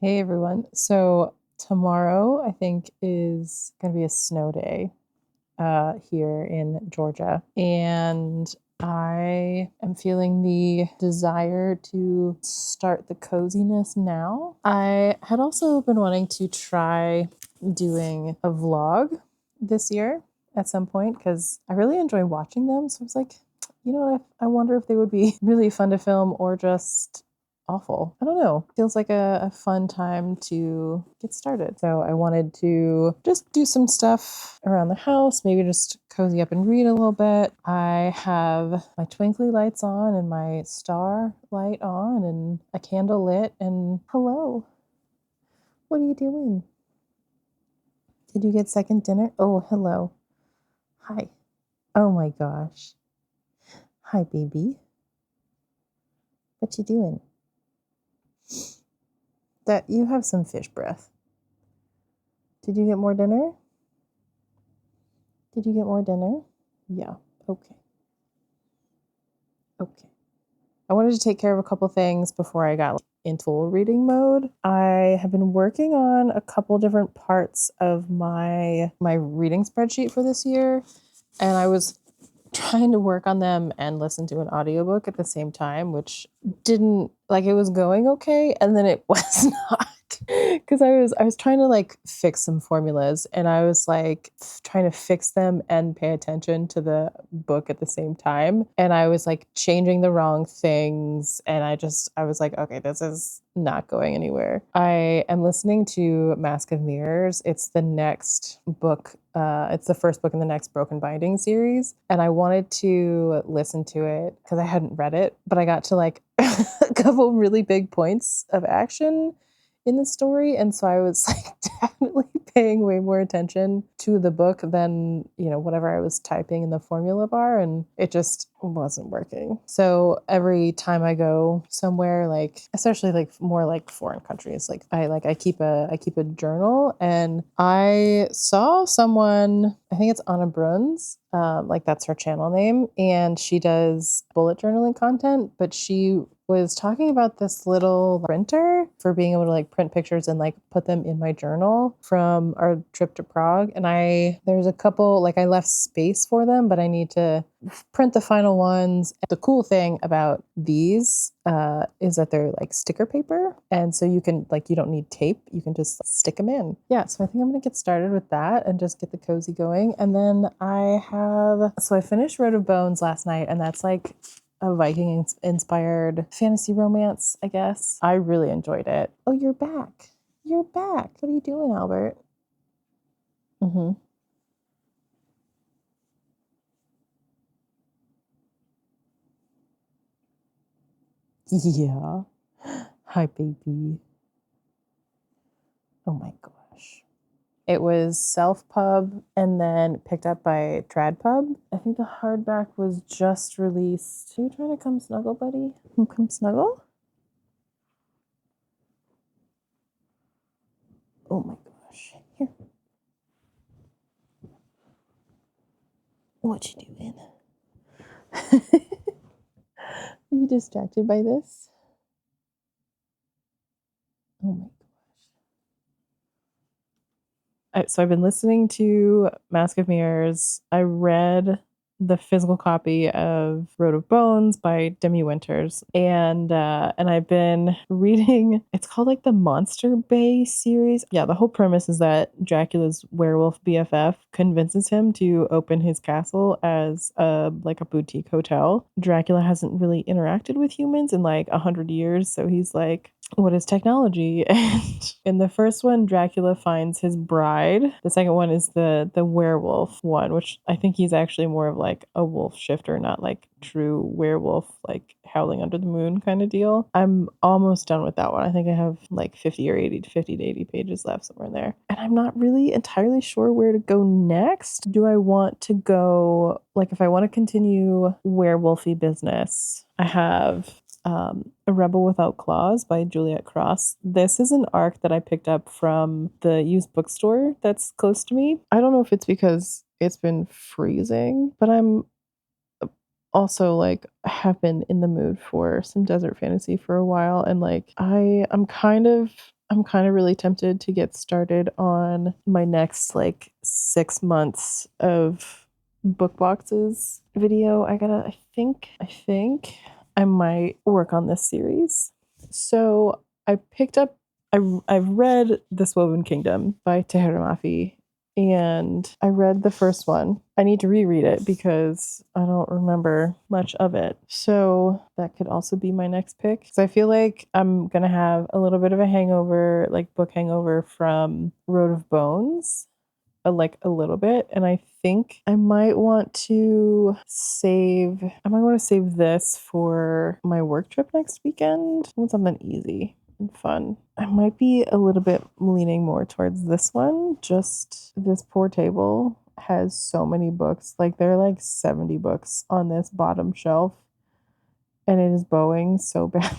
Hey everyone. So tomorrow I think is going to be a snow day here in Georgia. And I am feeling the desire to start the coziness now. I had also been wanting to try doing a vlog this year at some point because I really enjoy watching them. So I was like, you know what? I wonder if they would be really fun to film or just awful. I don't know. Feels like a fun time to get started. So I wanted to just do some stuff around the house, maybe just cozy up and read a little bit. I have my twinkly lights on and my star light on and a candle lit. And hello, what are you doing? Did you get second dinner? Oh, hello. Hi. Oh my gosh. Hi, baby. What you doing? That you have some fish breath. Did you get more dinner? Did you get more dinner? Yeah. Okay. Okay. I wanted to take care of a couple things before I got into full reading mode. I have been working on a couple different parts of my reading spreadsheet for this year, and I was trying to work on them and listen to an audiobook at the same time, which didn't like it was going okay, and then it was not. Because I was trying to like fix some formulas and I was like trying to fix them and pay attention to the book at the same time. And I was like changing the wrong things. And I was like, okay, this is not going anywhere. I am listening to Mask of Mirrors. It's the next book. It's the first book in the next Broken Binding series. And I wanted to listen to it because I hadn't read it, but I got to like a couple really big points of action in the story. And so I was like definitely paying way more attention to the book than, whatever I was typing in the formula bar. And it just wasn't working. So every time I go somewhere, like especially like more like foreign countries, like I keep a journal, and I saw someone, I think it's Anna Bruns, like that's her channel name, and she does bullet journaling content, but she was talking about this little printer for being able to like print pictures and like put them in my journal from our trip to Prague. And there's a couple, like I left space for them, but I need to print the final ones. The cool thing about these is that they're like sticker paper. And so you can like, you don't need tape. You can just stick them in. Yeah. So I think I'm going to get started with that and just get the cozy going. And then I finished Road of Bones last night, and that's like a Viking inspired fantasy romance, I guess. I really enjoyed it. Oh, you're back. You're back. What are you doing, Albert? Mm-hmm. Yeah. Hi, baby. Oh my gosh. It was Self Pub and then picked up by Trad Pub. I think the hardback was just released. Are you trying to come snuggle, buddy? Come snuggle? Oh my gosh. Here. What you doing? Are you distracted by this? Oh my gosh. So I've been listening to Mask of Mirrors. I read the physical copy of Road of Bones by Demi Winters, and I've been reading. It's called like the Monster Bay series. Yeah, the whole premise is that Dracula's werewolf BFF convinces him to open his castle as a boutique hotel. Dracula hasn't really interacted with humans in like 100 years, so he's like, what is technology? And in the first one, Dracula finds his bride. The second one is the werewolf one, which I think he's actually more of like a wolf shifter, not like true werewolf, like Howling Under the Moon kind of deal. I'm almost done with that one. I think I have like 50 to 80 pages left, somewhere in there. And I'm not really entirely sure where to go next. Do I want to go, like, if I want to continue werewolfy business, I have A Rebel Without Claws by Juliet Cross. This is an arc that I picked up from the used bookstore that's close to me. I don't know if it's because it's been freezing, but I'm also like have been in the mood for some desert fantasy for a while, and like I'm kind of I'm kind of really tempted to get started on my next like 6 months of book boxes video. I think I might work on this series. So I picked up I've read This Woven Kingdom by Tahereh Mafi, and I read the first one. I need to reread it because I don't remember much of it. So that could also be my next pick. Because I feel like I'm going to have a little bit of a hangover, like book hangover from Road of Bones, like a little bit. And I think I might want to save this for my work trip next weekend. I want something easy and fun. I might be a little bit leaning more towards this one. Just this poor table has so many books. Like there are like 70 books on this bottom shelf, and it is bowing so bad.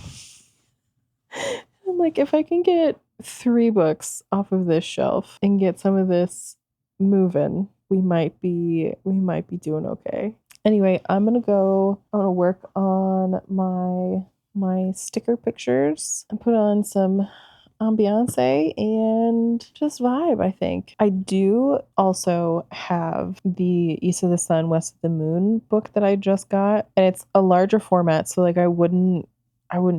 I'm like, if I can get 3 books off of this shelf and get some of this moving, we might be doing okay. Anyway, I'm gonna work on my sticker pictures and put on some ambiance and just vibe, I think. I do also have the East of the Sun, West of the Moon book that I just got, and it's a larger format, so like I wouldn't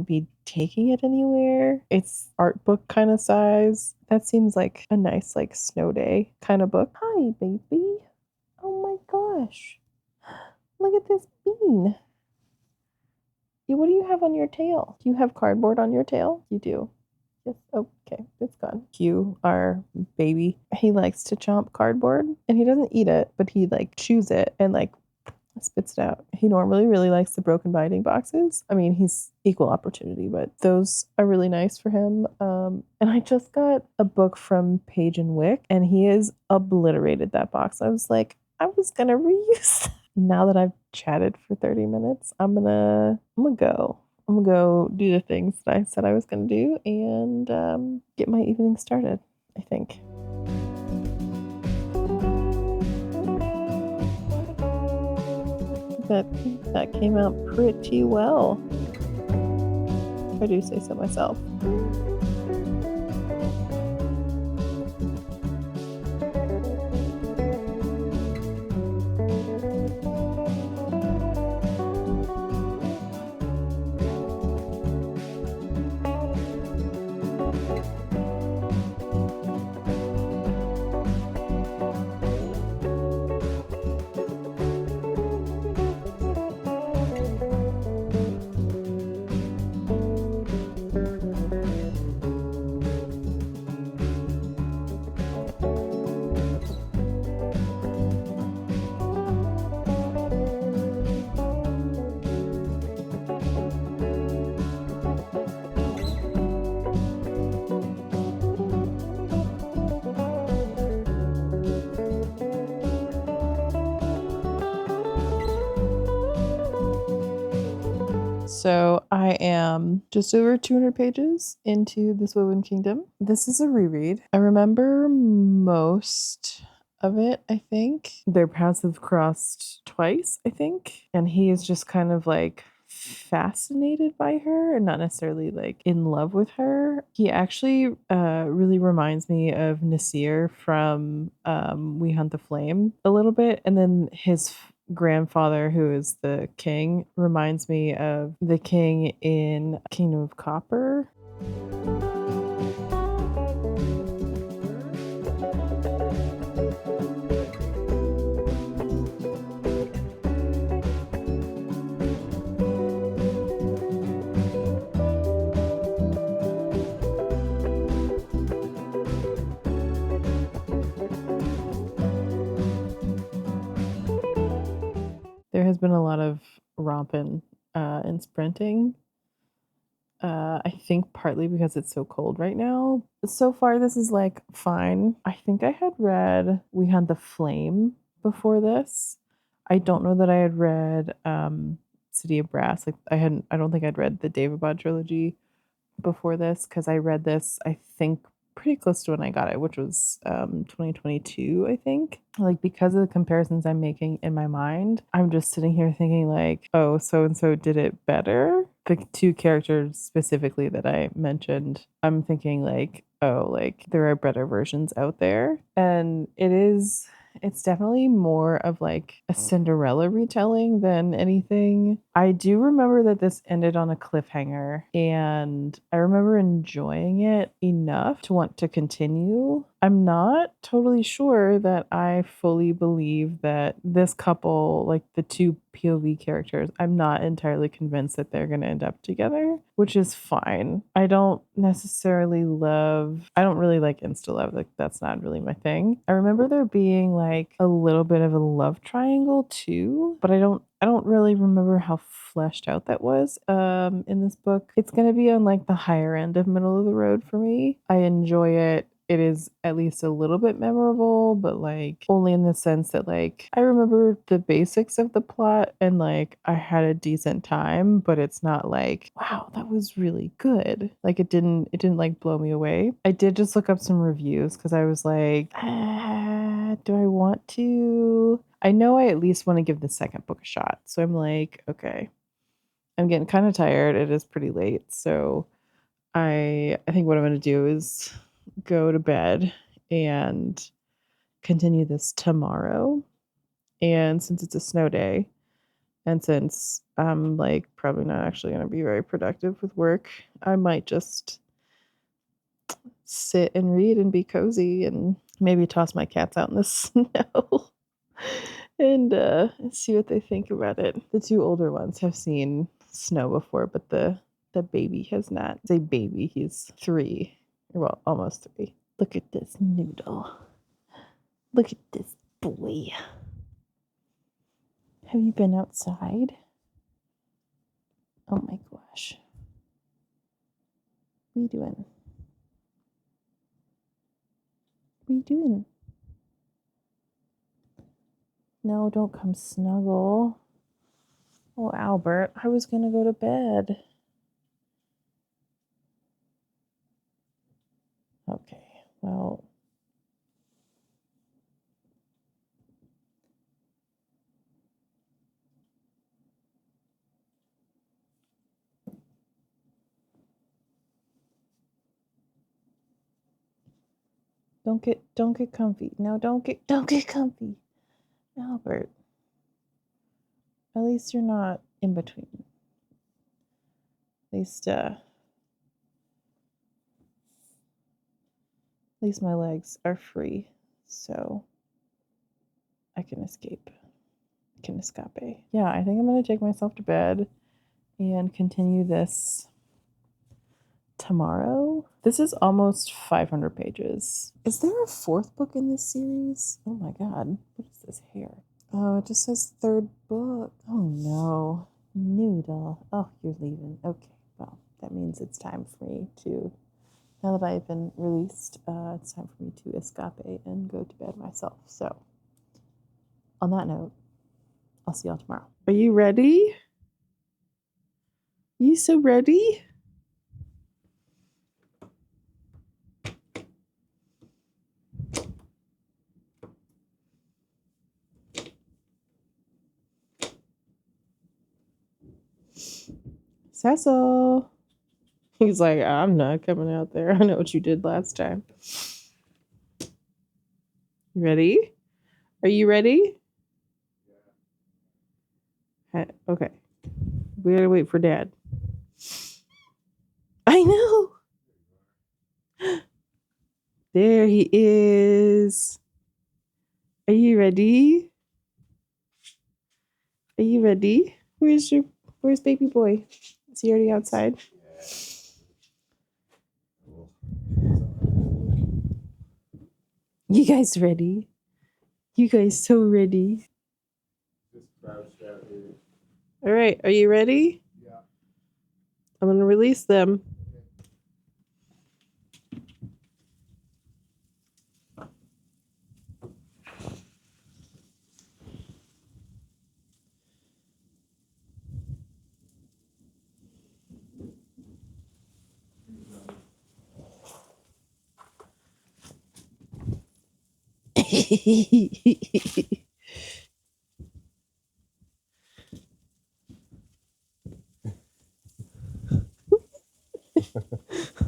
be taking it anywhere. It's art book kind of size. That seems like a nice like snow day kind of book. Hi, baby. Oh my gosh. Look at this bean. What do you have on your tail? Do you have cardboard on your tail? You do. Yes. Okay, it's gone. Q, our baby, he likes to chomp cardboard, and he doesn't eat it, but he like chews it and like spits it out. He normally really likes the broken binding boxes. I mean, he's equal opportunity, but those are really nice for him. And I just got a book from Page and Wick, and he has obliterated that box. I was like, I was gonna reuse that. Now that I've chatted for 30 minutes, I'm gonna go. I'm gonna go do the things that I said I was gonna do and get my evening started, I think. That came out pretty well, if I do say so myself. So I am just over 200 pages into This Woven Kingdom. This is a reread. I remember most of it, I think. Their paths have crossed twice, I think. And he is just kind of like fascinated by her and not necessarily like in love with her. He actually really reminds me of Nasir from We Hunt the Flame a little bit. And then his grandfather, who is the king, reminds me of the king in Kingdom of Copper. There has been a lot of romping and sprinting. I think partly because it's so cold right now. So far, this is like fine. I think I had read We Hunt the Flame before this. I don't know that I had read City of Brass. Like I don't think I'd read the Daevabad trilogy before this, because I read this, I think, pretty close to when I got it, which was 2022, I think. Like, because of the comparisons I'm making in my mind, I'm just sitting here thinking like, oh, so and so did it better the two characters specifically that I mentioned, I'm thinking like, oh, like there are better versions out there. And it's definitely more of like a Cinderella retelling than anything. I do remember that this ended on a cliffhanger, and I remember enjoying it enough to want to continue. I'm not totally sure that I fully believe that this couple, like the two POV characters, I'm not entirely convinced that they're going to end up together, which is fine. I don't really like insta love. Like, that's not really my thing. I remember there being like a little bit of a love triangle too, but I don't really remember how fleshed out that was in this book. It's going to be on like the higher end of middle of the road for me. I enjoy it. It is at least a little bit memorable, but like only in the sense that like I remember the basics of the plot and like I had a decent time, but it's not like, wow, that was really good. Like it didn't like blow me away. I did just look up some reviews because I was like, do I want to? I know I at least want to give the second book a shot. So I'm like, okay, I'm getting kind of tired. It is pretty late. So I think what I'm going to do is go to bed and continue this tomorrow. And since it's a snow day, and since I'm like probably not actually going to be very productive with work, I might just sit and read and be cozy and maybe toss my cats out in the snow and see what they think about it. The two older ones have seen snow before, but the baby has not. Say baby, he's 3. Well, almost 3. Look at this noodle. Look at this boy. Have you been outside? Oh my gosh. What are you doing? What are you doing? No, don't come snuggle. Oh, Albert, I was going to go to bed. Okay, well. Don't get comfy. No, don't get comfy. Albert. At least you're not in between. At least my legs are free, so I can escape. Can escape. Yeah, I think I'm gonna take myself to bed and continue this tomorrow. This is almost 500 pages. Is there a 4th book in this series? Oh my god, what is this here? Oh, it just says 3rd book. Oh no. Noodle. Oh, you're leaving. Okay, well, that means it's time for me to, now that I've been released, it's time for me to escape and go to bed myself. So, on that note, I'll see y'all tomorrow. Are you ready? You so ready? Cecil. He's like, I'm not coming out there. I know what you did last time. Ready? Are you ready? Okay. We gotta wait for Dad. I know. There he is. Are you ready? Are you ready? Where's baby boy? Is he already outside? You guys ready? You guys so ready? All right, are you ready? Yeah. I'm gonna release them.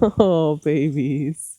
Oh, babies.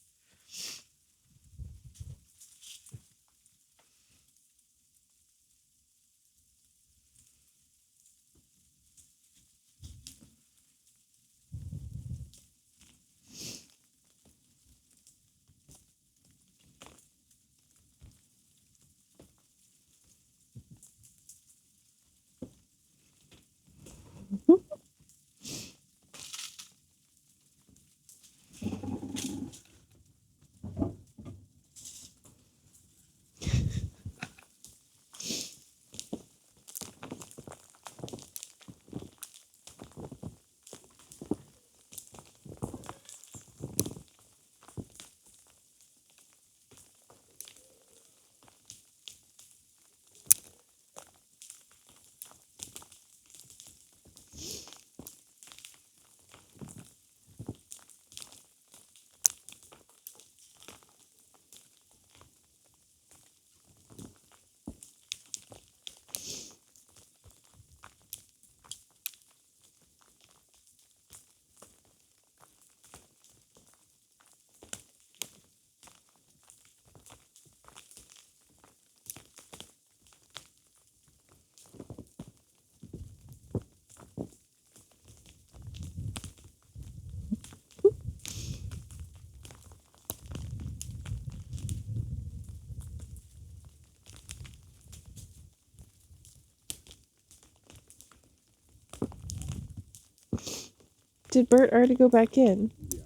Did Bert already go back in? Yeah.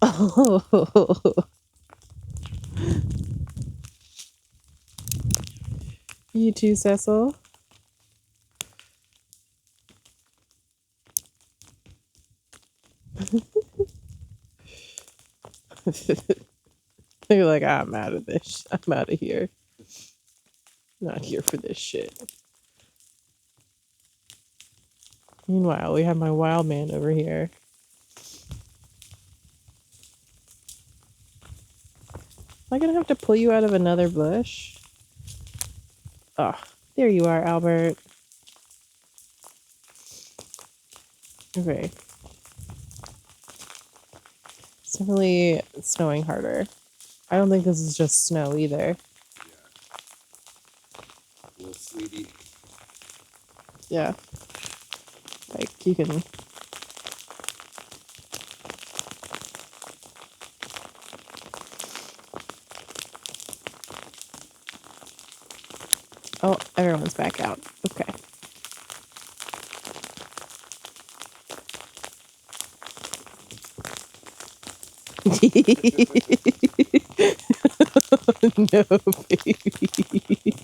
Oh. You too, Cecil? You're like, I'm out of this. I'm out of here. Not here for this shit. Meanwhile, we have my wild man over here. Am I gonna have to pull you out of another bush? Oh, there you are, Albert. Okay. It's definitely snowing harder. I don't think this is just snow either. Yeah. A little sleety. Yeah. Like, you can... Oh, everyone's back out. Okay. No, baby.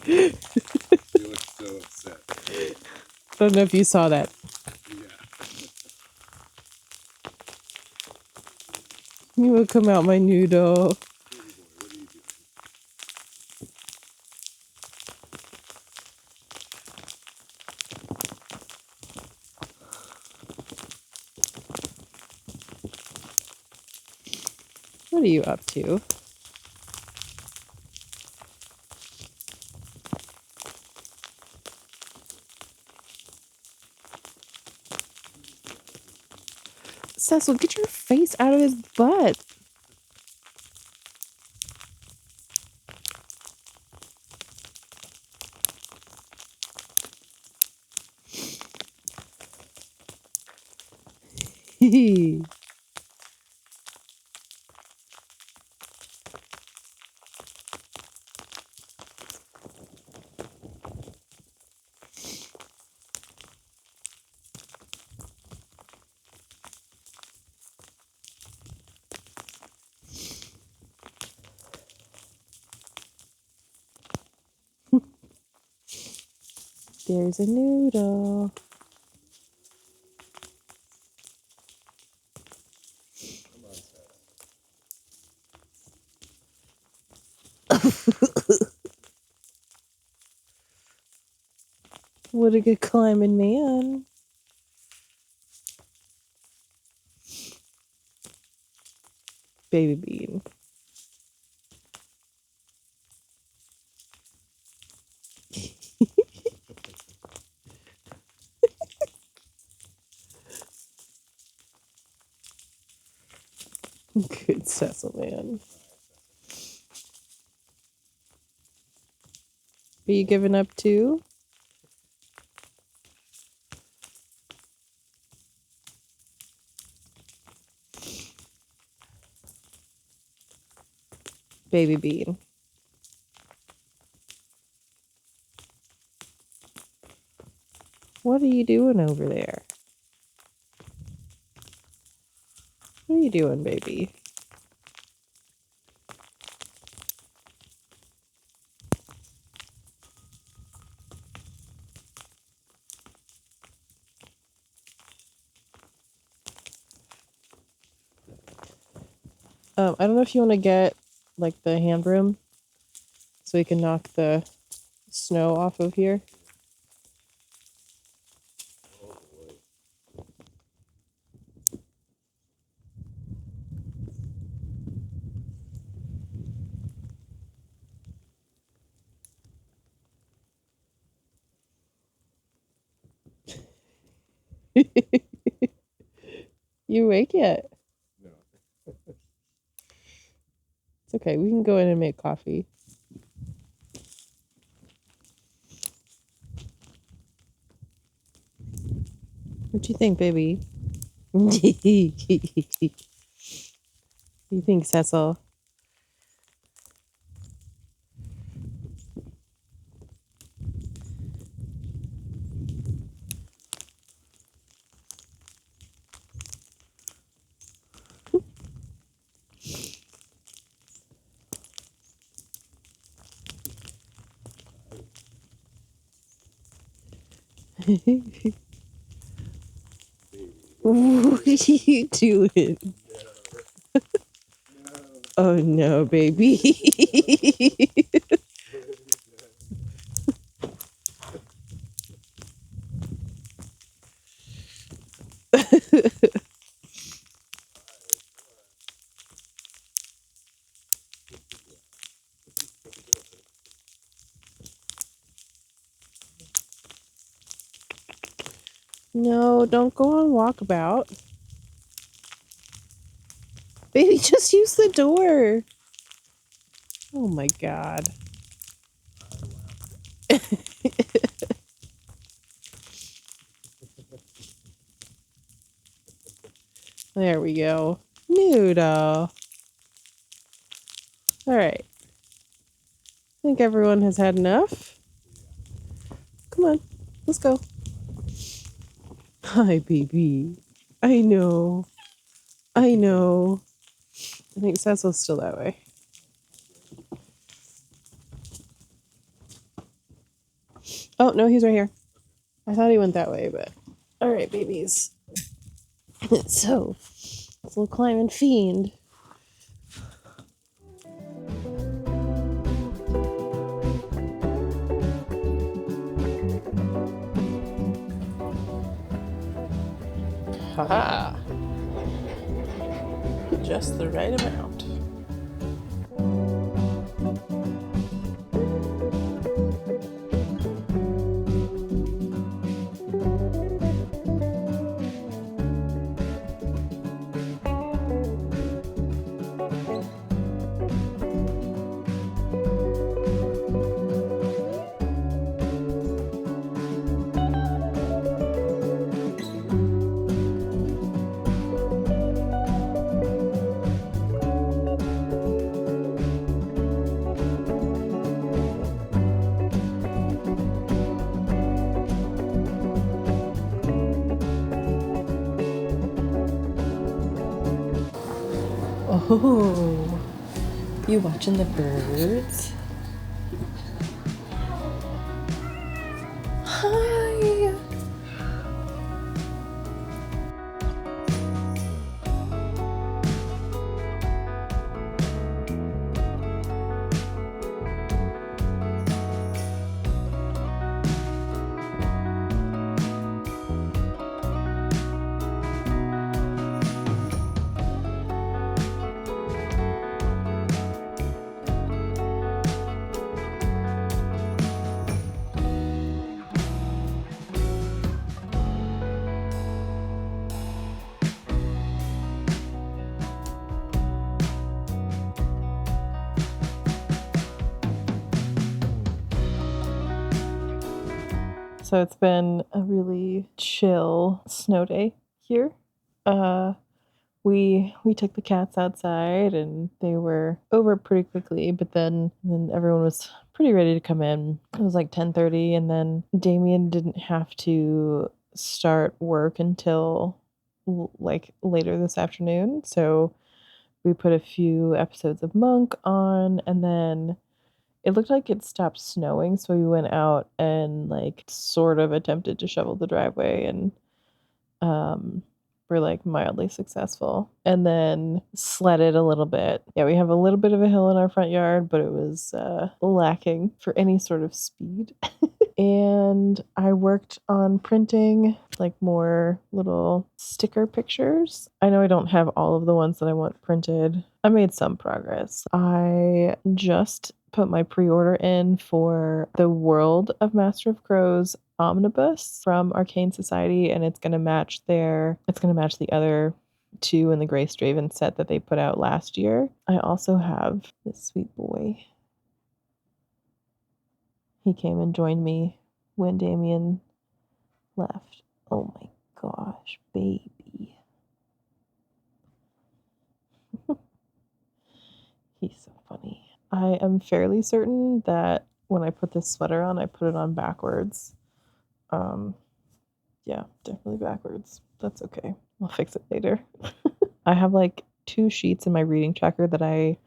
You look so upset. I don't know if you saw that. Yeah. You will come out, my noodle. Baby boy, what are you doing? What are you up to? Cecil, get your face out of his butt. There's a noodle. Come on, Seth. What a good climbing man. Baby bean. Good Cecil, man. Are you giving up too? Baby Bean. What are you doing over there? What are you doing, baby? I don't know if you want to get like the hand broom so we can knock the snow off of here. Oh boy. You awake yet? No. It's okay. We can go in and make coffee. What do you think, baby? You think, Cecil? Baby. What are you doing? No. No. Oh no, baby. No, don't go on walkabout. Baby, just use the door. Oh my god. There we go. Noodle. Alright. I think everyone has had enough. Come on, let's go. Hi, baby. I know. I know. I think Cecil's still that way. Oh, no, he's right here. I thought he went that way, but... Alright, babies. So, this little climbing fiend. Haha. Just the right amount. Oh, you watching the birds? Hi. So it's been a really chill snow day here. Uh we took the cats outside and they were over pretty quickly, but then everyone was pretty ready to come in. It was like 10:30 and then Damien didn't have to start work until like later this afternoon. So we put a few episodes of Monk on and then it looked like it stopped snowing, so we went out and like sort of attempted to shovel the driveway and um we're like mildly successful and then sledded a little bit. Yeah, we have a little bit of a hill in our front yard, but it was lacking for any sort of speed. And I worked on printing like more little sticker pictures. I know I don't have all of the ones that I want printed. I made some progress. I just put my pre-order in for the World of Master of Crows omnibus from Arcane Society, and it's gonna match the other two in the Grey Straven set that they put out last year. I also have this sweet boy. He came and joined me when Damien left. Oh my gosh, baby. He's so funny. I am fairly certain that when I put this sweater on, I put it on backwards. Yeah, definitely backwards. That's okay. I'll fix it later. I have like 2 sheets in my reading tracker that I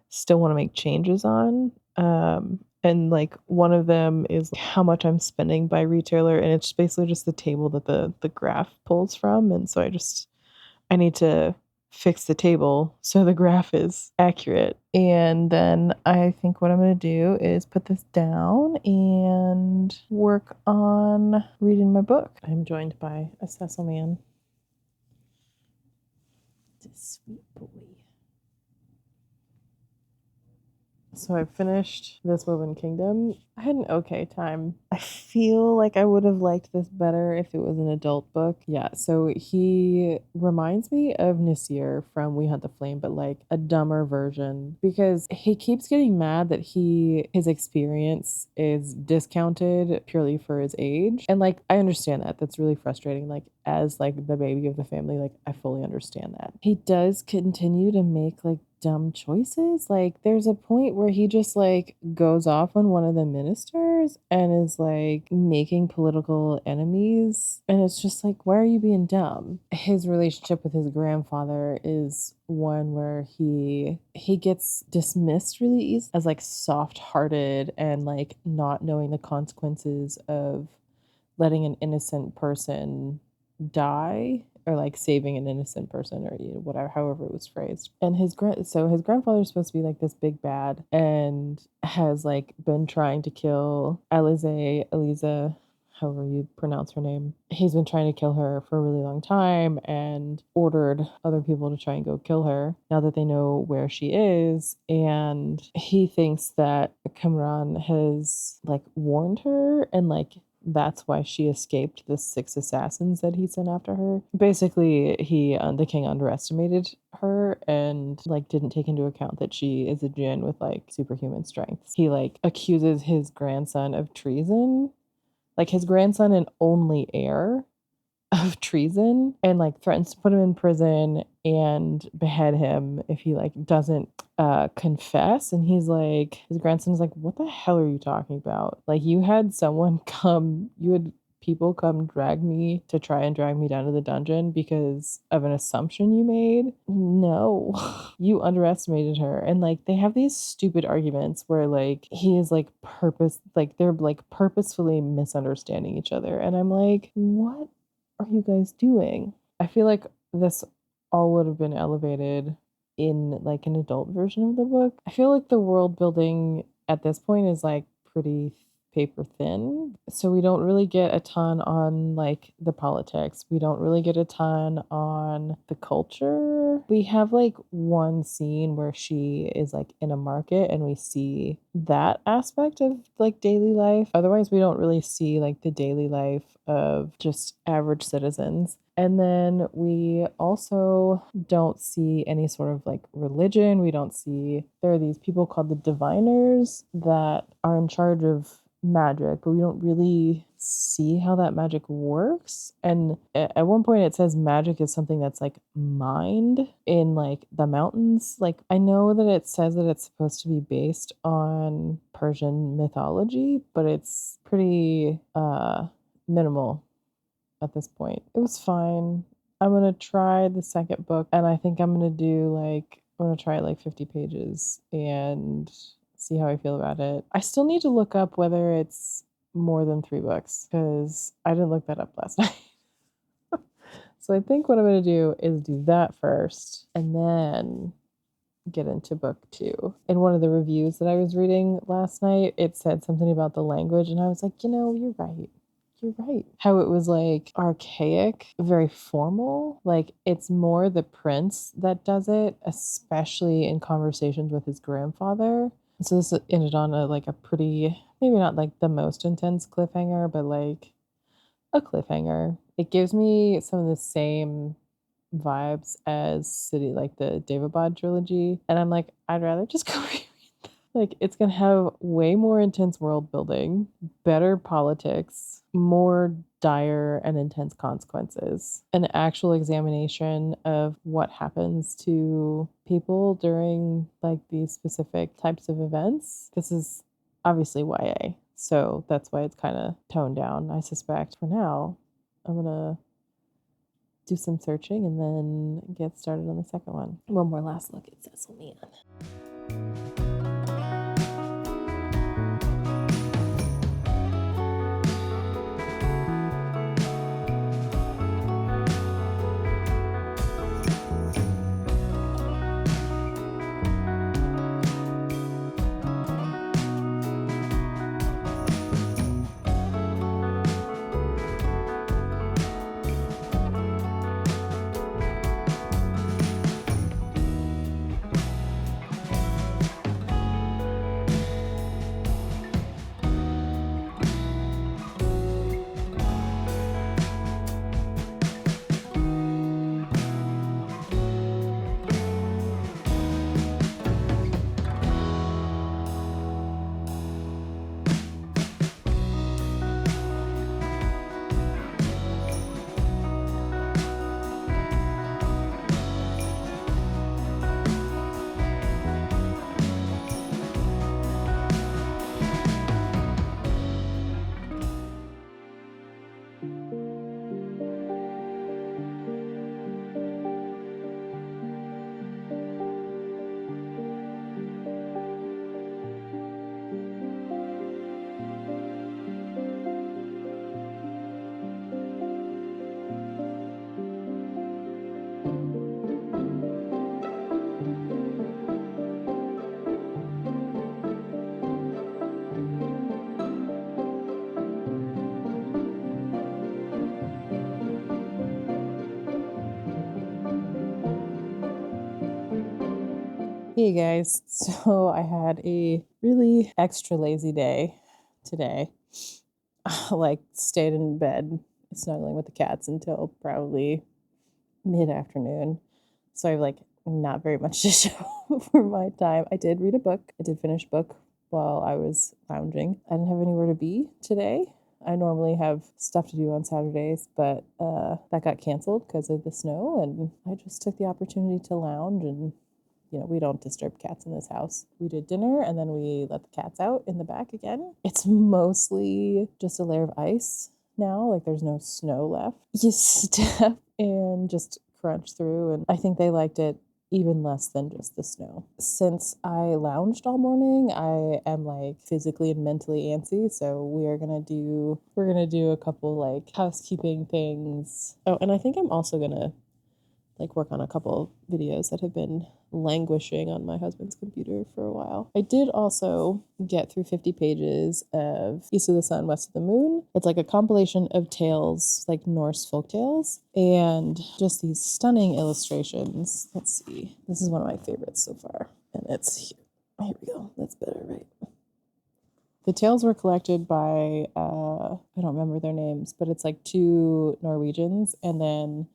still want to make changes on. And like one of them is how much I'm spending by retailer, and it's basically just the table that the graph pulls from. And so I need to fix the table so the graph is accurate. And then I think what I'm going to do is put this down and work on reading my book. I'm joined by a Cecil man. This sweet boy. So I finished This Woven Kingdom. I had an okay time. I feel like I would have liked this better if it was an adult book. Yeah, so he reminds me of Nasir from We Hunt the Flame, but like a dumber version because he keeps getting mad that his experience is discounted purely for his age. And like I understand that. That's really frustrating. Like as like the baby of the family, like I fully understand that. He does continue to make like dumb choices. Like there's a point where he just like goes off on one of the ministers and is like making political enemies, and it's just like, why are you being dumb? His relationship with his grandfather is one where he gets dismissed really easy as like soft-hearted and like not knowing the consequences of letting an innocent person die or like saving an innocent person or whatever, however it was phrased. And his grandfather is supposed to be like this big bad and has like been trying to kill Eliza, however you pronounce her name. He's been trying to kill her for a really long time and ordered other people to try and go kill her now that they know where she is. And he thinks that Kamran has like warned her and like that's why she escaped the 6 assassins that he sent after her. Basically, the king underestimated her and like didn't take into account that she is a djinn with like superhuman strength. He like accuses his grandson of treason, like his grandson and only heir of treason, and like threatens to put him in prison and behead him if he like doesn't confess. And his grandson's like, what the hell are you talking about? Like you had people come drag me to try and drag me down to the dungeon because of an assumption you made. No, you underestimated her. And like they have these stupid arguments where like he is like they're like purposefully misunderstanding each other, and I'm like, what are you guys doing? I feel like this all would have been elevated in like an adult version of the book. I feel like the world building at this point is like pretty paper thin. So we don't really get a ton on like the politics. We don't really get a ton on the culture. We have like one scene where she is like in a market and we see that aspect of like daily life. Otherwise, we don't really see like the daily life of just average citizens. And then we also don't see any sort of like religion. We don't see, there are these people called the diviners that are in charge of magic, but we don't really see how that magic works. And at one point it says magic is something that's like mined in like the mountains. Like I know that it says that it's supposed to be based on Persian mythology, but it's pretty minimal at this point. It was fine. I'm gonna try the second book, and I think I'm gonna try like 50 pages and see how I feel about it. I still need to look up whether it's more than 3 books because I didn't look that up last night. So I think what I'm gonna do is do that first and then get into book 2. In one of the reviews that I was reading last night, it said something about the language, and I was like, you're right. You're right. How it was like archaic, very formal. Like it's more the prince that does it, especially in conversations with his grandfather. So this ended on a pretty, maybe not like the most intense cliffhanger, but like a cliffhanger. It gives me some of the same vibes as City, like the Daevabad trilogy. And I'm like, I'd rather just go reread that. Like, it's going to have way more intense world building, better politics, more dire and intense consequences, an actual examination of what happens to people during like these specific types of events. This is obviously YA, so that's why it's kind of toned down, I suspect. For now, I'm gonna do some searching and then get started on the second one. One more last look at Cecil Neon. Hey guys, so I had a really extra lazy day today. Like stayed in bed snuggling with the cats until probably mid-afternoon. So I have like not very much to show for my time. I did read a book. I did finish a book while I was lounging. I didn't have anywhere to be today. I normally have stuff to do on Saturdays, but that got canceled because of the snow, and I just took the opportunity to lounge. And we don't disturb cats in this house. We did dinner and then we let the cats out in the back again. It's mostly just a layer of ice now, like there's no snow left. You step and just crunch through, and I think they liked it even less than just the snow. Since I lounged all morning, I am like physically and mentally antsy, so we're gonna do a couple like housekeeping things. Oh, and I think I'm also gonna like work on a couple videos that have been languishing on my husband's computer for a while. I did also get through 50 pages of East of the Sun, West of the Moon. It's like a compilation of tales, like Norse folk tales, and just these stunning illustrations. Let's see. This is one of my favorites so far. And it's here. Here we go. That's better, right? The tales were collected by, I don't remember their names, but it's like 2 Norwegians and then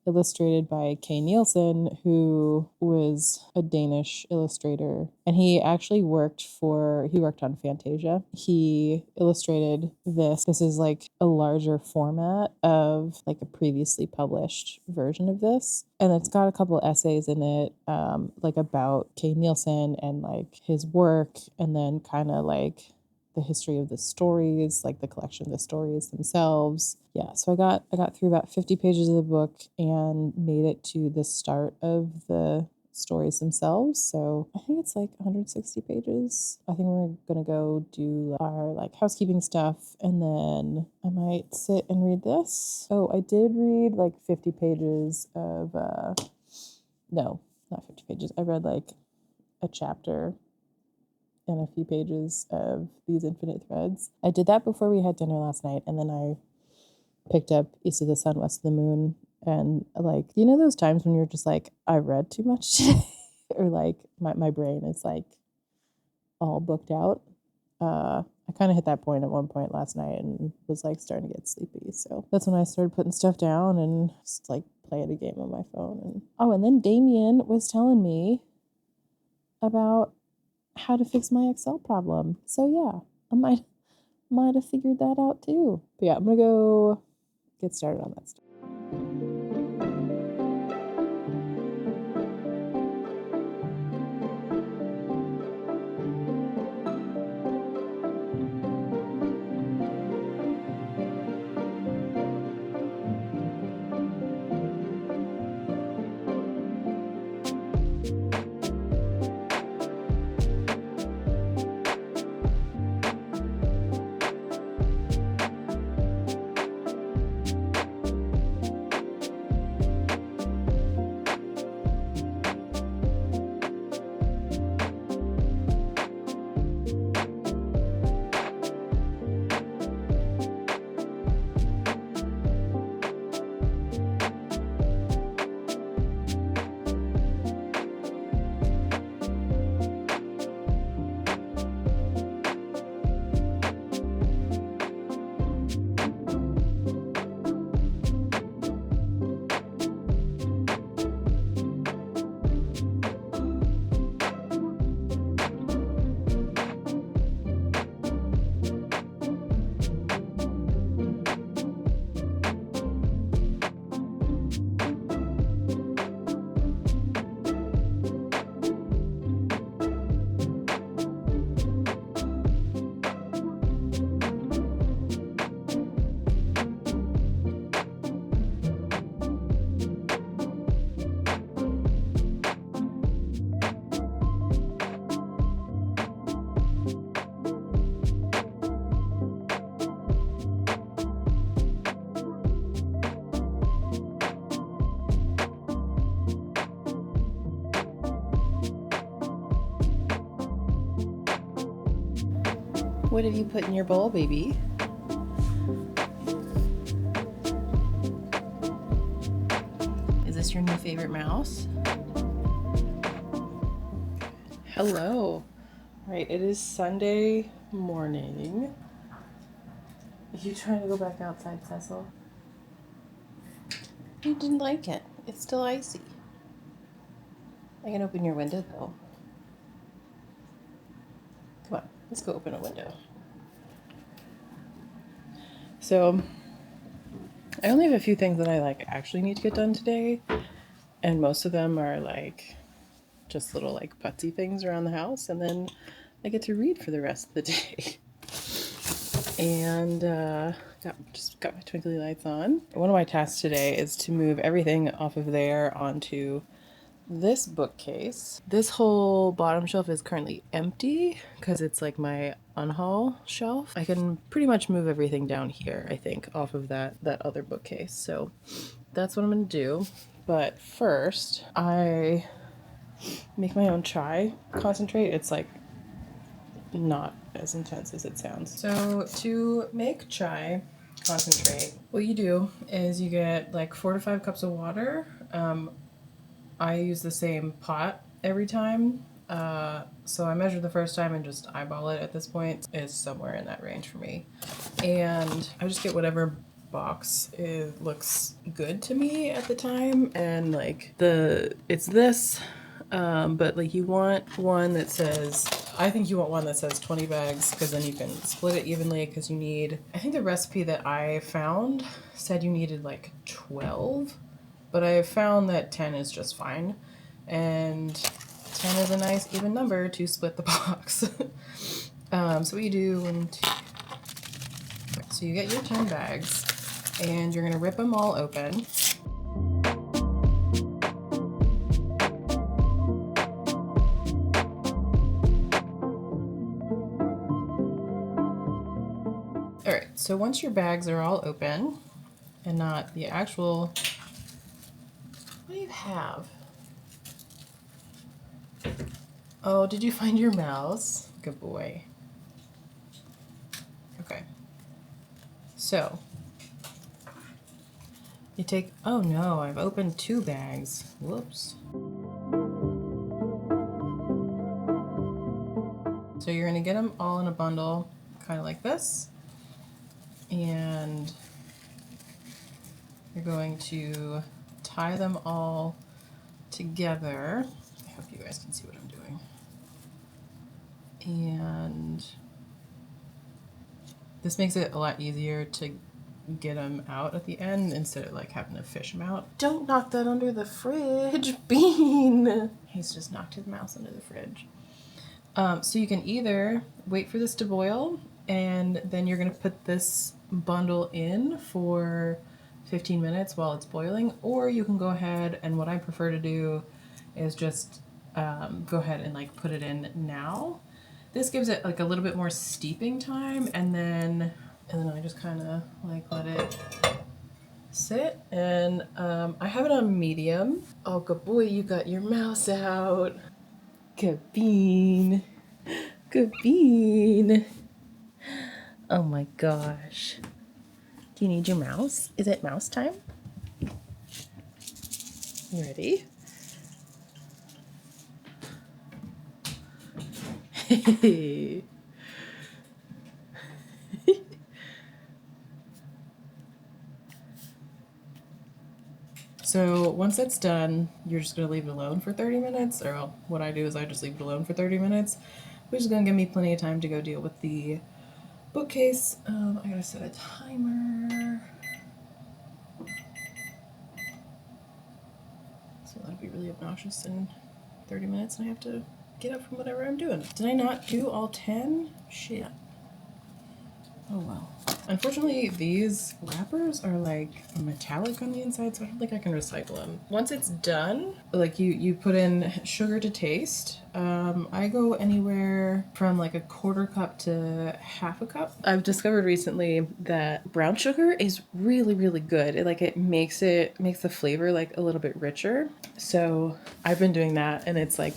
illustrated by Kay Nielsen, who was a Danish illustrator. And he actually worked on Fantasia. He illustrated this. This is like a larger format of like a previously published version of this. And it's got a couple essays in it, like about Kay Nielsen and like his work, and then kind of like the history of the stories, like the collection of the stories themselves. Yeah, so I got through about 50 pages of the book and made it to the start of the stories themselves. So I think it's like 160 pages. I think we're gonna go do our like housekeeping stuff, and then I might sit and read this. Oh, I did read like 50 pages of no, not 50 pages. I read like a chapter and a few pages of These Infinite Threads. I did that before we had dinner last night, and then I picked up East of the Sun, West of the Moon, and like, you know those times when you're just like, I read too much today? Or like my brain is like all booked out. I kind of hit that point at one point last night and was like starting to get sleepy. So that's when I started putting stuff down and just like playing a game on my phone. And then Damien was telling me about how to fix my Excel problem. So yeah, I might have figured that out too. But yeah, I'm gonna go get started on that stuff. What have you put in your bowl, baby? Is this your new favorite mouse? Hello. Right, it is Sunday morning. Are you trying to go back outside, Cecil? You didn't like it. It's still icy. I can open your window though. Come on, let's go open a window. So, I only have a few things that I like actually need to get done today, and most of them are like just little like putsy things around the house, and then I get to read for the rest of the day. And got my twinkly lights on. One of my tasks today is to move everything off of there onto this bookcase. This whole bottom shelf is currently empty because it's like my unhaul shelf. I can pretty much move everything down here, I think, off of that other bookcase. So that's what I'm gonna do. But first, I make my own chai concentrate. It's like not as intense as it sounds. So to make chai concentrate, what you do is you get like 4 to 5 cups of water. I use the same pot every time. So I measured the first time and just eyeball it at this point. It's somewhere in that range for me. And I just get whatever box looks good to me at the time, and like it's this, but like you want one that says, I think you want one that says 20 bags, because then you can split it evenly, because you need, I think the recipe that I found said you needed like 12, but I have found that 10 is just fine, and 10 is a nice even number to split the box. So what you do so you get your 10 bags, and you're gonna rip them all open. All right, so once your bags are all open, and not the actual, what do you have? Oh, did you find your mouse? Good boy. Okay. So, you take, oh no, I've opened 2 bags. Whoops. So you're gonna get them all in a bundle, kind of like this. And you're going to tie them all together. I hope you guys can see what I'm doing. And this makes it a lot easier to get them out at the end instead of like having to fish them out. Don't knock that under the fridge, Bean! He's just knocked his mouse under the fridge. So you can either wait for this to boil, and then you're gonna put this bundle in for 15 minutes while it's boiling, or you can go ahead, and what I prefer to do is just go ahead and like put it in now. This gives it like a little bit more steeping time, and then I just kind of like let it sit, and I have it on medium. Oh, good boy, you got your mouse out. Good Bean. Good Bean. Oh my gosh. Do you need your mouse? Is it mouse time? You ready? So once that's done, you're just gonna leave it alone for 30 minutes, or well, what I do is I just leave it alone for 30 minutes, which is gonna give me plenty of time to go deal with the bookcase. I gotta set a timer. So that'll be really obnoxious in 30 minutes, and I have to get up from whatever I'm doing. Did I not do all 10? Shit. Oh well. Unfortunately, these wrappers are like metallic on the inside, so I don't think I can recycle them. Once it's done, like you put in sugar to taste. I go anywhere from like a 1/4 cup to 1/2 cup. I've discovered recently that brown sugar is really, really good. It makes the flavor like a little bit richer. So I've been doing that, and it's like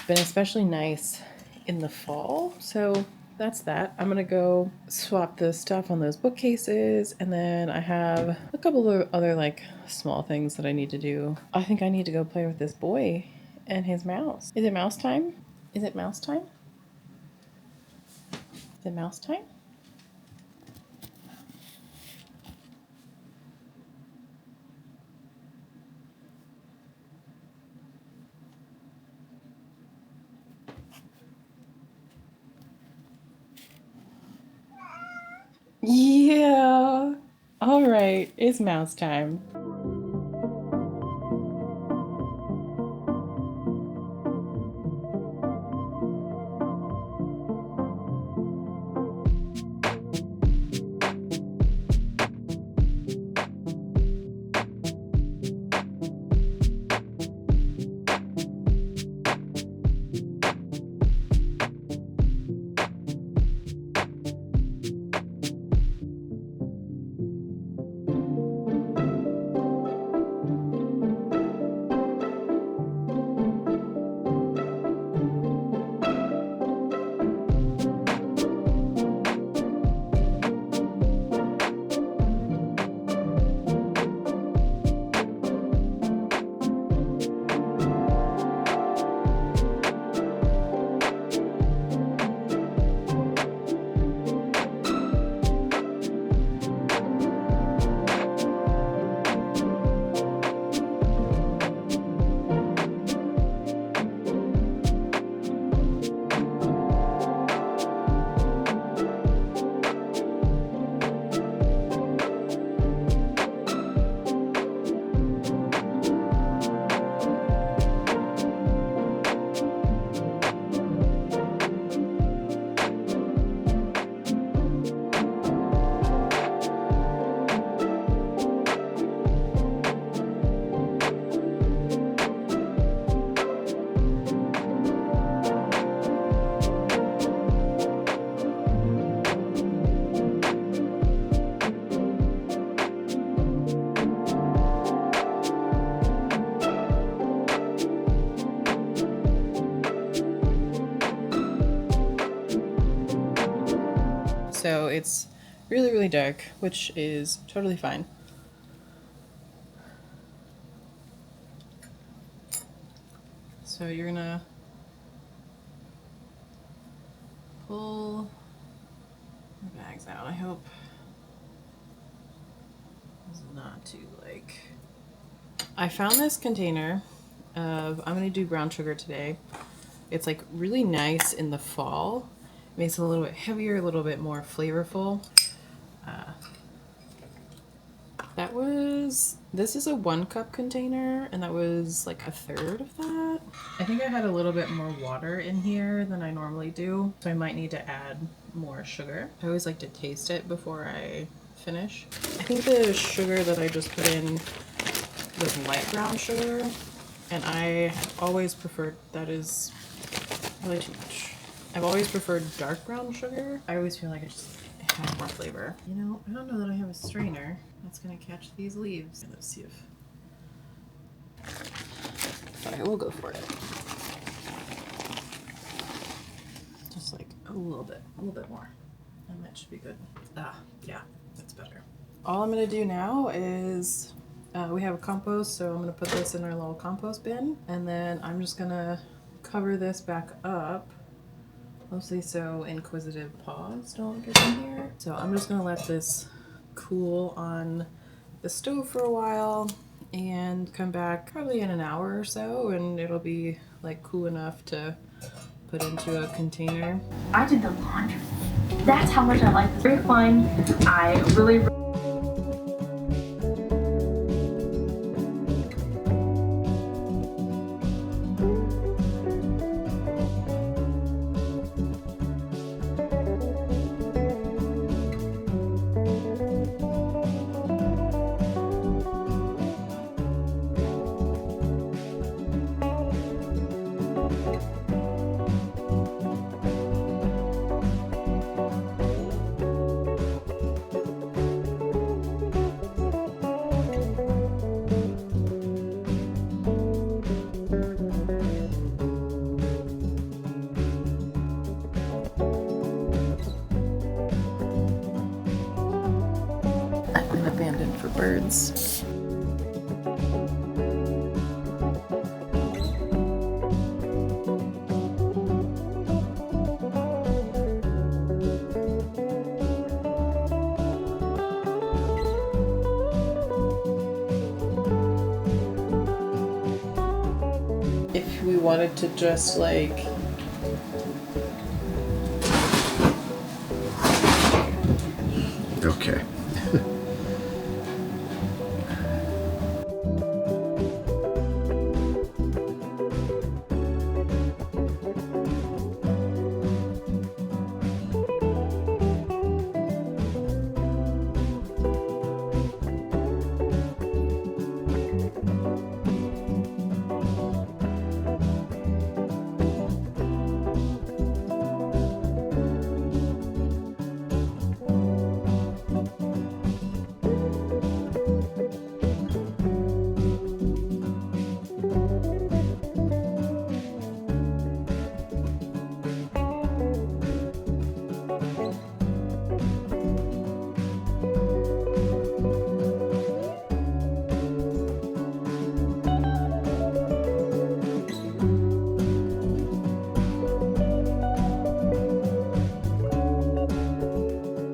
been especially nice in the fall. So that's that. I'm gonna go swap the stuff on those bookcases, and then I have a couple of other like small things that I need to do. I think I need to go play with this boy and his mouse. Is it mouse time? Is it mouse time? Is it mouse time? Yeah. All right, it's mouse time. So it's really, really dark, which is totally fine. So you're gonna pull the bags out. I hope it's not too like. I found this container of, I'm gonna do brown sugar today. It's like really nice in the fall. It makes it a little bit heavier, a little bit more flavorful. This is a 1 cup container, and that was like a third of that. I think I had a little bit more water in here than I normally do, so I might need to add more sugar. I always like to taste it before I finish. I think the sugar that I just put in was light brown sugar, and I have always preferred, that is really too much. I've always preferred dark brown sugar. I always feel like it just has more flavor. You know, I don't know that I have a strainer that's gonna catch these leaves. Let's see if. Alright, we'll go for it. Just like a little bit more. And that should be good. Yeah, that's better. All I'm gonna do now is, we have a compost, so I'm gonna put this in our little compost bin, and then I'm just gonna cover this back up, mostly so inquisitive paws don't get in here. So I'm just gonna let this cool on the stove for a while and come back probably in an hour or so, and it'll be like cool enough to put into a container. I did the laundry. That's how much I like this. Very fun. I really. I've been abandoned for birds. If we wanted to just like Okay.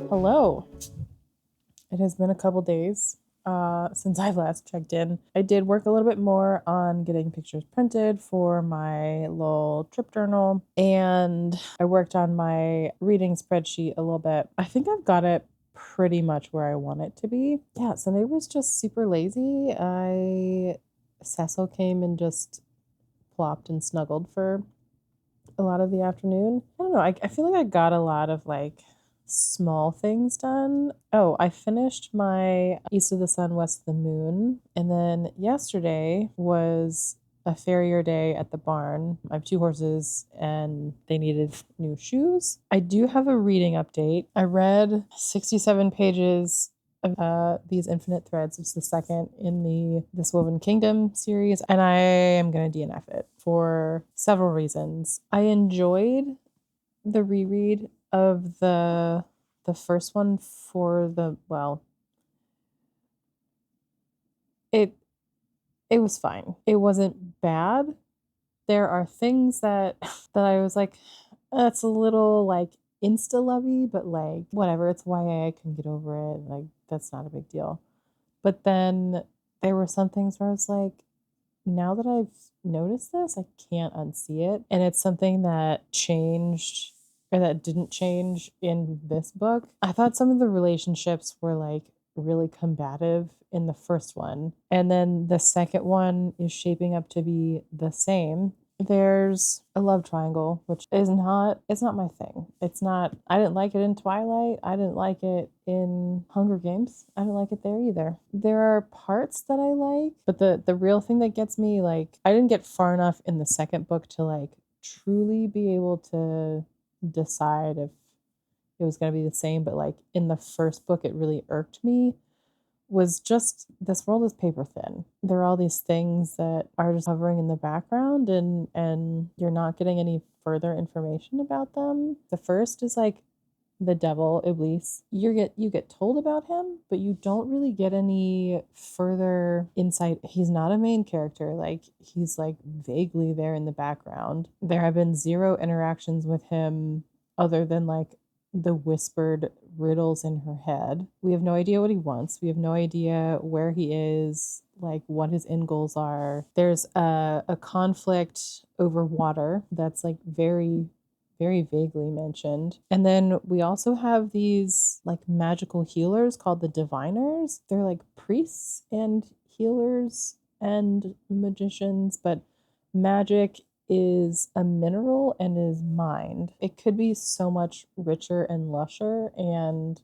Hello. It has been a couple days since I last checked in. I did work a little bit more on getting pictures printed for my little trip journal, and I worked on my reading spreadsheet a little bit. I think I've got it pretty much where I want it to be. Yeah, Sunday was just super lazy. Cecil came and just plopped and snuggled for a lot of the afternoon. I don't know. I feel like I got a lot of like small things done. Oh, I finished my East of the Sun, West of the Moon. And then yesterday was a farrier day at the barn. I have 2 horses and they needed new shoes. I do have a reading update. I read 67 pages of these Infinite Threads. It's the second in the This Woven Kingdom series, and I am going to DNF it for several reasons. I enjoyed the reread of the the first one for the, well, it it was fine. It wasn't bad. There are things that that I was like, that's a little like insta lovey, but like whatever, it's YA, I can get over it. Like that's not a big deal. But then there were some things where I was like, now that I've noticed this, I can't unsee it. And it's something that changed or that didn't change in this book. I thought some of the relationships were like really combative in the first one. And then the second one is shaping up to be the same. There's a love triangle, which is not, it's not my thing. It's not, I didn't like it in Twilight. I didn't like it in Hunger Games. I didn't like it there either. There are parts that I like, but the real thing that gets me, like, I didn't get far enough in the second book to like truly be able to decide if it was going to be the same, but like in the first book, it really irked me was just this world is paper thin. There are all these things that are just hovering in the background and you're not getting any further information about them. The first is like the devil, Iblis. You get told about him, but you don't really get any further insight. He's not a main character. Like he's like vaguely there in the background. There have been zero interactions with him other than like the whispered riddles in her head. We have no idea what he wants. We have no idea where he is, like what his end goals are. There's a conflict over water that's like very, very vaguely mentioned. And then we also have these like magical healers called the diviners. They're like priests and healers and magicians, but magic is a mineral and is mined. It could be so much richer and lusher, and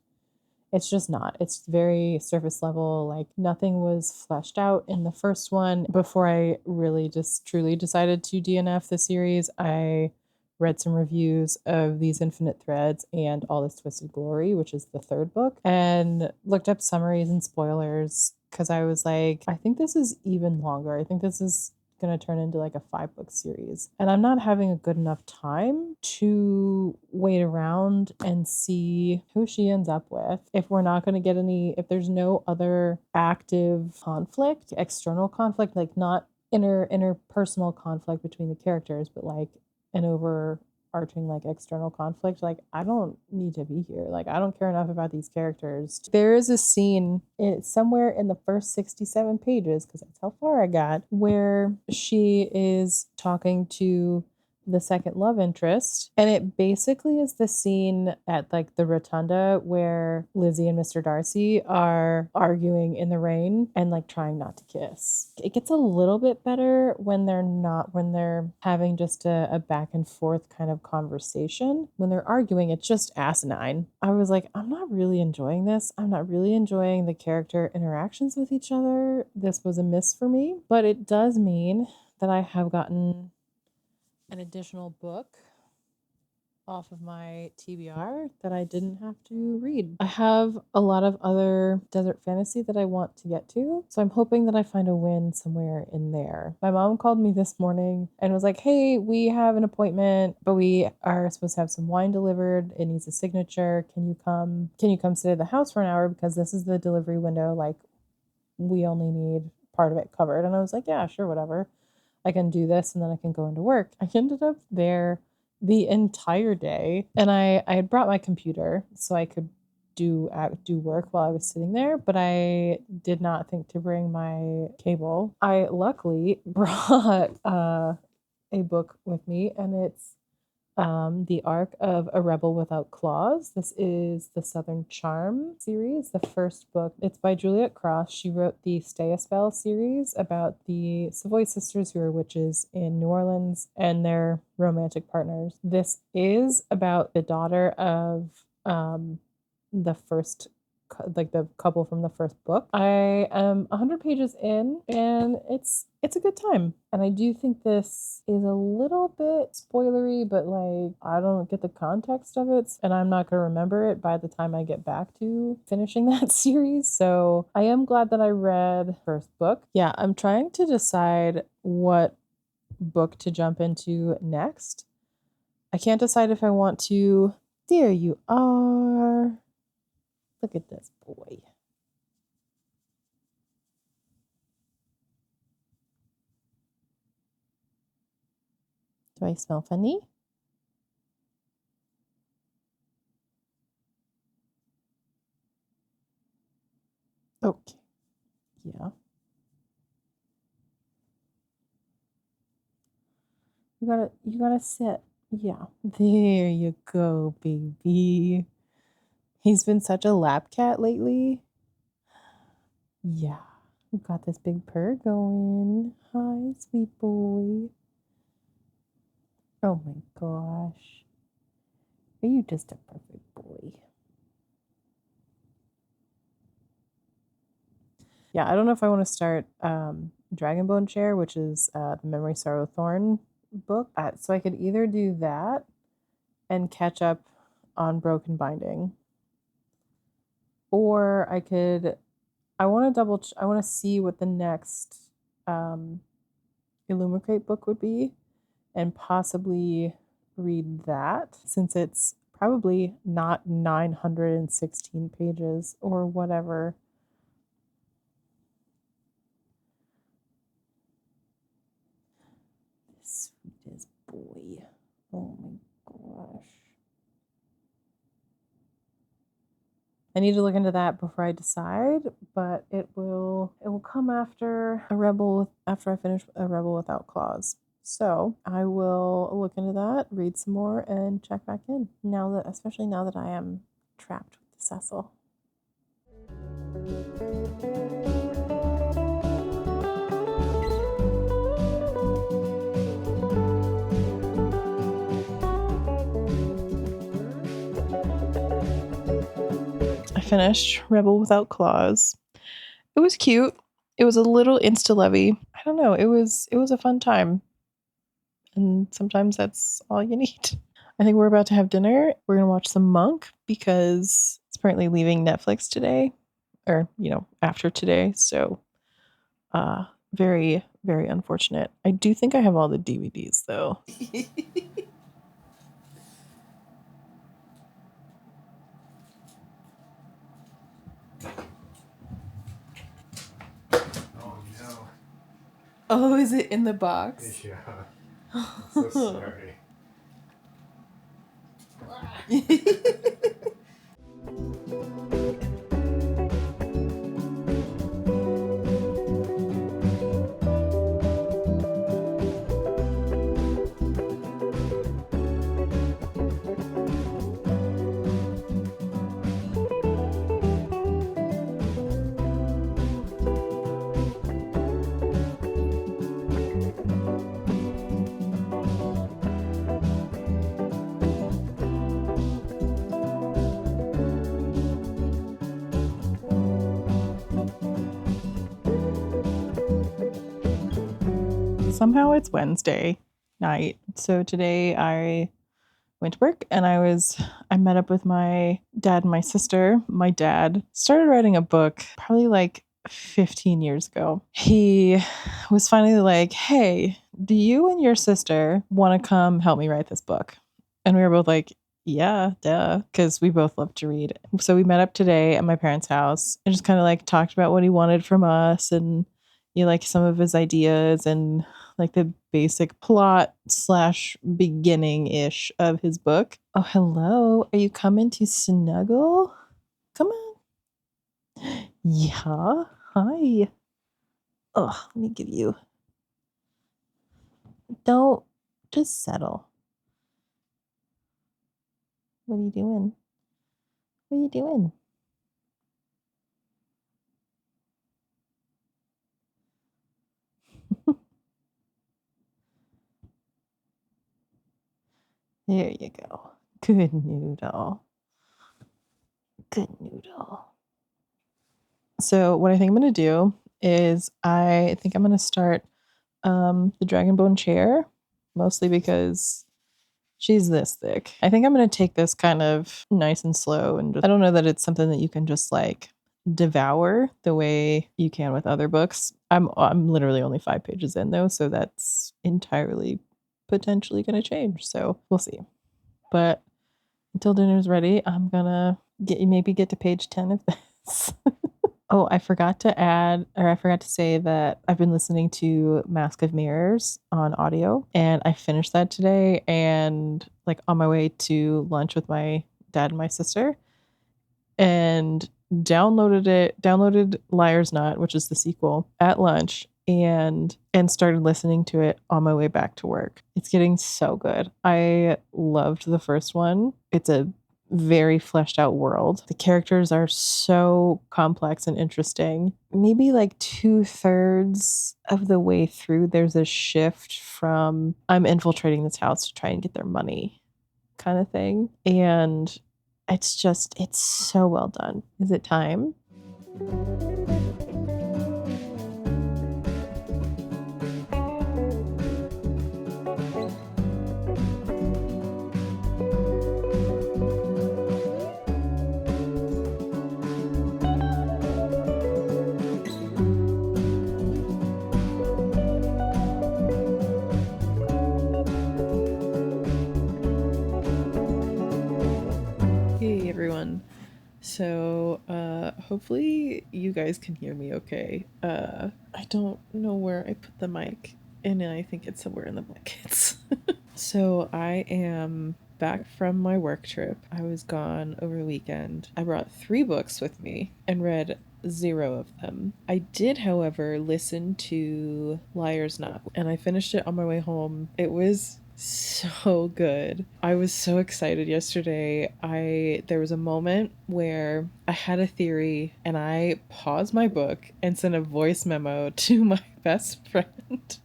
it's just not. It's very surface level. Like nothing was fleshed out in the first one. Before I really just truly decided to DNF the series, I read some reviews of These Infinite Threads and All This Twisted Glory, which is the third book, and looked up summaries and spoilers because I was like, I think this is even longer. I think this is going to turn into like a 5-book series. And I'm not having a good enough time to wait around and see who she ends up with. If we're not going to get any, if there's no other active conflict, external conflict, like not interpersonal conflict between the characters, but like an overarching like external conflict, like I don't need to be here. Like I don't care enough about these characters. There is a scene somewhere in the first 67 pages, because that's how far I got, where she is talking to the second love interest, and it basically is the scene at like the rotunda where Lizzie and Mr. Darcy are arguing in the rain and like trying not to kiss. It gets a little bit better when they're having just a back and forth kind of conversation. When they're arguing, it's just asinine. I was like, I'm not really enjoying this. I'm not really enjoying the character interactions with each other. This was a miss for me, but it does mean that I have gotten an additional book off of my TBR that I didn't have to read. I have a lot of other desert fantasy that I want to get to, so I'm hoping that I find a win somewhere in there. My mom called me this morning and was like, hey, we have an appointment, but we are supposed to have some wine delivered. It needs a signature. Can you come sit at the house for an hour, because this is the delivery window. Like we only need part of it covered. And I was like, yeah, sure, whatever. I can do this and then I can go into work. I ended up there the entire day, and I had brought my computer so I could do work while I was sitting there, but I did not think to bring my cable. I luckily brought a book with me, and it's The Arc of a Rebel Without Claws. This is the Southern Charm series, the first book. It's by Juliet Cross. She wrote the Stay a Spell series about the Savoy sisters who are witches in New Orleans and their romantic partners. This is about the daughter of the first, like the couple from the first book. I am 100 pages in, and it's a good time. And I do think this is a little bit spoilery, but like I don't get the context of it, and I'm not going to remember it by the time I get back to finishing that series. So I am glad that I read first book. Yeah, I'm trying to decide what book to jump into next. I can't decide if I want to. There you are. Look at this boy. Do I smell funny? Okay. Yeah. You gotta sit. Yeah. There you go, baby. He's been such a lap cat lately. Yeah. We've got this big purr going. Hi, sweet boy. Oh my gosh. Are you just a perfect boy? Yeah, I don't know if I want to start Dragonbone Chair, which is the Memory Sorrow Thorn book. So I could either do that and catch up on Broken Binding, or I want to I want to see what the next Illumicrate book would be and possibly read that, since it's probably not 916 pages or whatever. Sweetest boy. Oh my gosh. I need to look into that before I decide, but it will come after after I finish A Rebel Without Claws. So I will look into that, read some more, and check back in. Especially now that I am trapped with Cecil. I finished Rebel Without Claws. It was cute. It was a little insta-levy. I don't know. It was a fun time. And sometimes that's all you need. I think we're about to have dinner. We're going to watch some Monk because it's apparently leaving Netflix today, or, after today. So, very, very unfortunate. I do think I have all the DVDs though. Oh no. Oh, is it in the box? Yeah. I'm so sorry. Somehow it's Wednesday night. So today I went to work and I met up with my dad and my sister. My dad started writing a book probably like 15 years ago. He was finally like, "Hey, do you and your sister want to come help me write this book?" And we were both like, "Yeah, duh," because we both love to read. So we met up today at my parents' house and just kind of like talked about what he wanted from us and like some of his ideas and like the basic plot / beginning ish of his book. Oh, hello. Are you coming to snuggle? Come on. Yeah. Hi. Oh, let me give you. Don't just settle. What are you doing? What are you doing? There you go. Good noodle. Good noodle. So what I think I'm gonna do is I think I'm gonna start the Dragonbone Chair, mostly because she's this thick. I think I'm gonna take this kind of nice and slow, and I don't know that it's something that you can just like devour the way you can with other books. I'm literally only 5 pages in though, so that's entirely potentially gonna change. So we'll see. But until dinner's ready, I'm gonna maybe get to page 10 of this. Oh, I forgot to say that I've been listening to Mask of Mirrors on audio, and I finished that today and like on my way to lunch with my dad and my sister, and downloaded Liar's Knot, which is the sequel, at lunch, and started listening to it on my way back to work. It's getting so good. I loved the first one. It's a very fleshed out world. The characters are so complex and interesting. Maybe like 2/3 of the way through, there's a shift from I'm infiltrating this house to try and get their money kind of thing. And it's so well done. Is it time? Hey everyone. So hopefully you guys can hear me okay. I don't know where I put the mic, and I think it's somewhere in the blankets. So I am back from my work trip. I was gone over the weekend. I brought 3 books with me and read 0 of them. I did, however, listen to Liar's Knot, and I finished it on my way home. It was so good. I was so excited yesterday. There was a moment where I had a theory and I paused my book and sent a voice memo to my best friend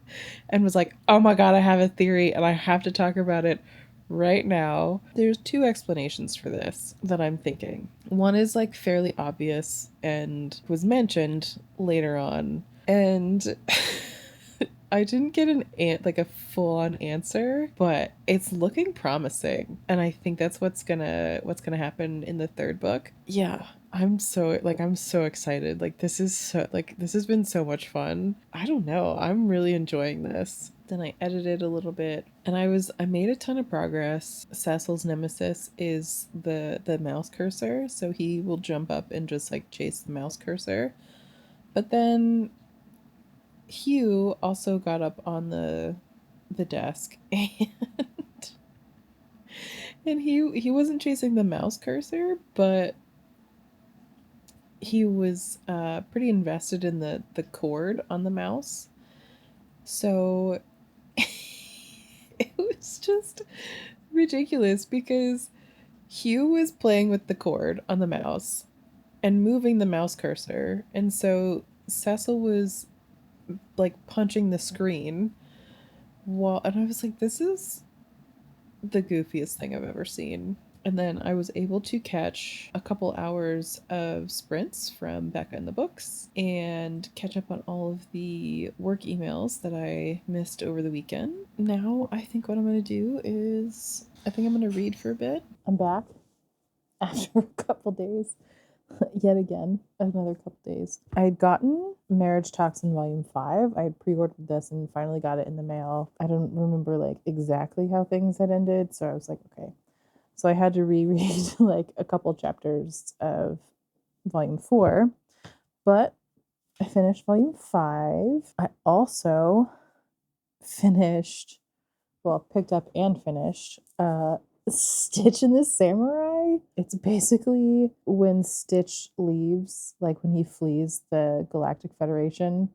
and was like, "Oh my god, I have a theory and I have to talk about it right now." There's 2 explanations for this that I'm thinking. One is like fairly obvious and was mentioned later on, and I didn't get like a full-on answer, but it's looking promising, and I think that's what's gonna happen in the 3rd book. Yeah, I'm so excited. This has been so much fun. I don't know, I'm really enjoying this. Then I edited a little bit, and I made a ton of progress. Cecil's nemesis is the mouse cursor, so he will jump up and just like chase the mouse cursor. But then Hugh also got up on the desk, and he wasn't chasing the mouse cursor, but he was pretty invested in the cord on the mouse. So it was just ridiculous because Hugh was playing with the cord on the mouse and moving the mouse cursor, and so Cecil was like punching the screen and I was like, this is the goofiest thing I've ever seen. And then I was able to catch a couple hours of sprints from Becca in the Books and catch up on all of the work emails that I missed over the weekend. Now I think what I'm going to do is I think I'm going to read for a bit. I'm back after a couple days. Yet again, another couple days. I had gotten Marriage Toxin Volume 5. I had pre-ordered this and finally got it in the mail. I don't remember like exactly how things had ended, so I was like, okay. So I had to reread like a couple chapters of Volume 4, but I finished Volume 5. I also picked up and finished Stitch and the Samurai. It's basically when Stitch leaves, like when he flees the Galactic Federation,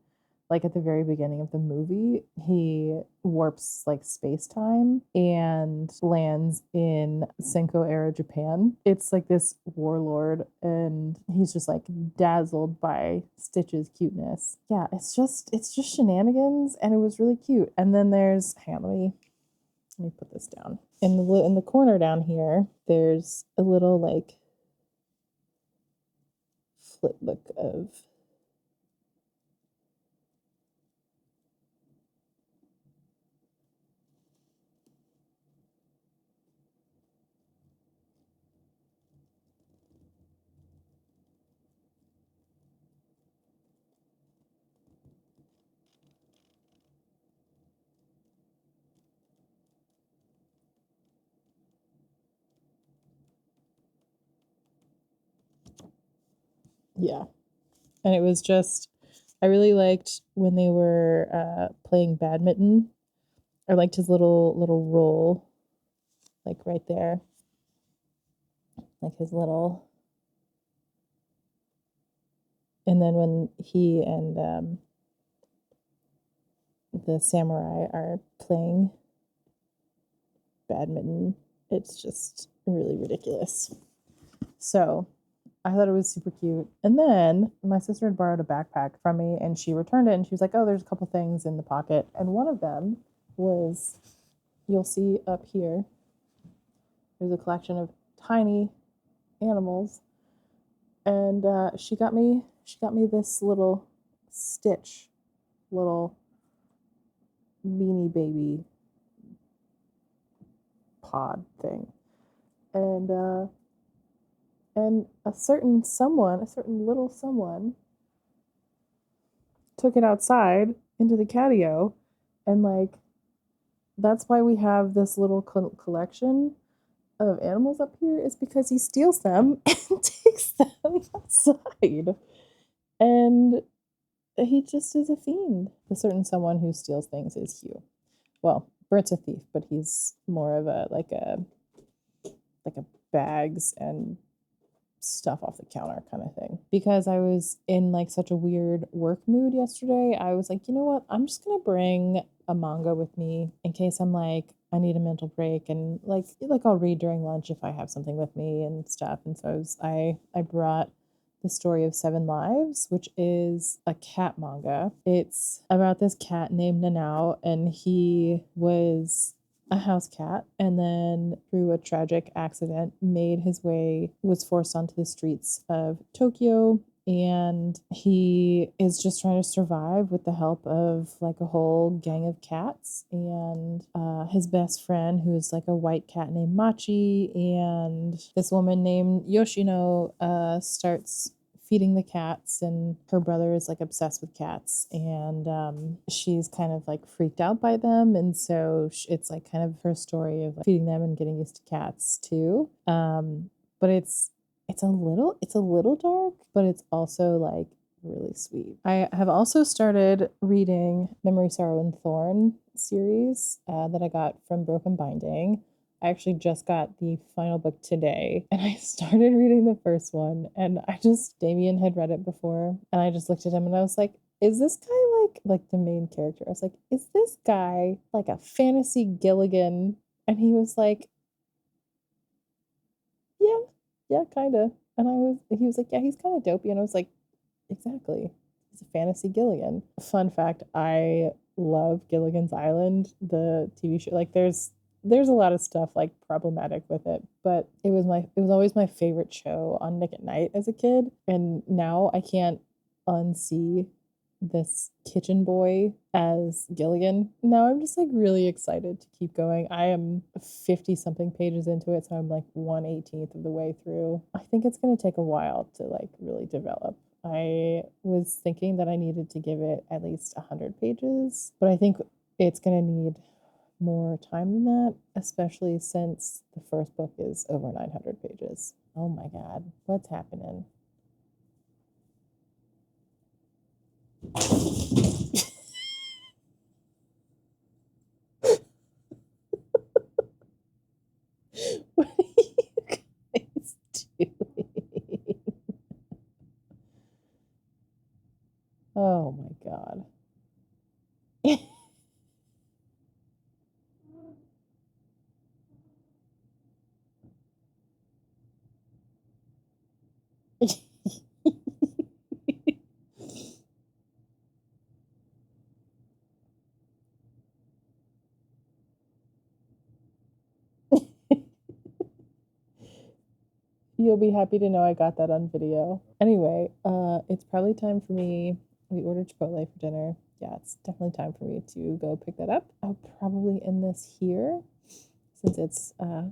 like at the very beginning of the movie, he warps like space-time and lands in Senko era Japan. It's like this warlord, and he's just like dazzled by Stitch's cuteness. Yeah, it's just shenanigans, and it was really cute. And then there's, hang on, let me put this down. In the corner down here, there's a little like flip book of Yeah. And it was just, I really liked when they were playing badminton. I liked his little roll, like right there, like his little. And then when he and the samurai are playing badminton, it's just really ridiculous. So I thought it was super cute. And then my sister had borrowed a backpack from me and she returned it and she was like, oh, there's a couple things in the pocket. And one of them was, you'll see up here, there's a collection of tiny animals. And she got me this little Stitch, little Beanie Baby pod thing. And a certain little someone took it outside into the catio, and like that's why we have this little collection of animals up here, is because he steals them and takes them outside. And he just is a fiend. The certain someone who steals things is Hugh. Well, Bert's a thief, but he's more of a bags and stuff off the counter kind of thing. Because I was in like such a weird work mood yesterday, I was like, you know what? I'm just gonna bring a manga with me in case I'm like, I need a mental break, and like I'll read during lunch if I have something with me and stuff. And so I brought The Story of Seven Lives, which is a cat manga. It's about this cat named Nanao, and he was a house cat, and then through a tragic accident was forced onto the streets of Tokyo, and he is just trying to survive with the help of like a whole gang of cats, and his best friend, who's like a white cat named Machi, and this woman named Yoshino starts feeding the cats, and her brother is like obsessed with cats, and she's kind of like freaked out by them, and so it's like kind of her story of like feeding them and getting used to cats too. But it's a little dark, but it's also like really sweet. I have also started reading Memory, Sorrow, and Thorn series that I got from Broken Binding. I actually just got the final book today, and I started reading the first one, and Damien had read it before, and I just looked at him and I was like, is this guy like the main character? I was like, is this guy like a fantasy Gilligan? And he was like, yeah, kind of. And he was like, yeah, he's kind of dopey. And I was like, exactly. He's a fantasy Gilligan. Fun fact, I love Gilligan's Island, the TV show. Like there's a lot of stuff like problematic with it, but it was always my favorite show on Nick at Night as a kid. And now I can't unsee this kitchen boy as Gilligan. Now I'm just like really excited to keep going. I am 50 something pages into it, so I'm like 1/18th of the way through. I think it's going to take a while to like really develop. I was thinking that I needed to give it at least 100 pages, but I think it's going to need more time than that, especially since the first book is over 900 pages. Oh my God, what's happening? What are you guys doing? Oh my God. You'll be happy to know I got that on video. Anyway, it's probably time for me. We ordered Chipotle for dinner. Yeah, it's definitely time for me to go pick that up. I'll probably end this here since it's been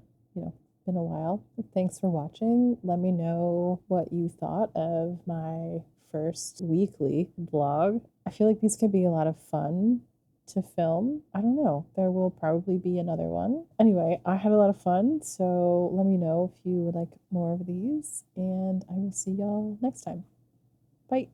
a while. Thanks for watching. Let me know what you thought of my first weekly vlog. I feel like these could be a lot of fun to film. I don't know. There will probably be another one. Anyway, I had a lot of fun, so let me know if you would like more of these, and I will see y'all next time. Bye.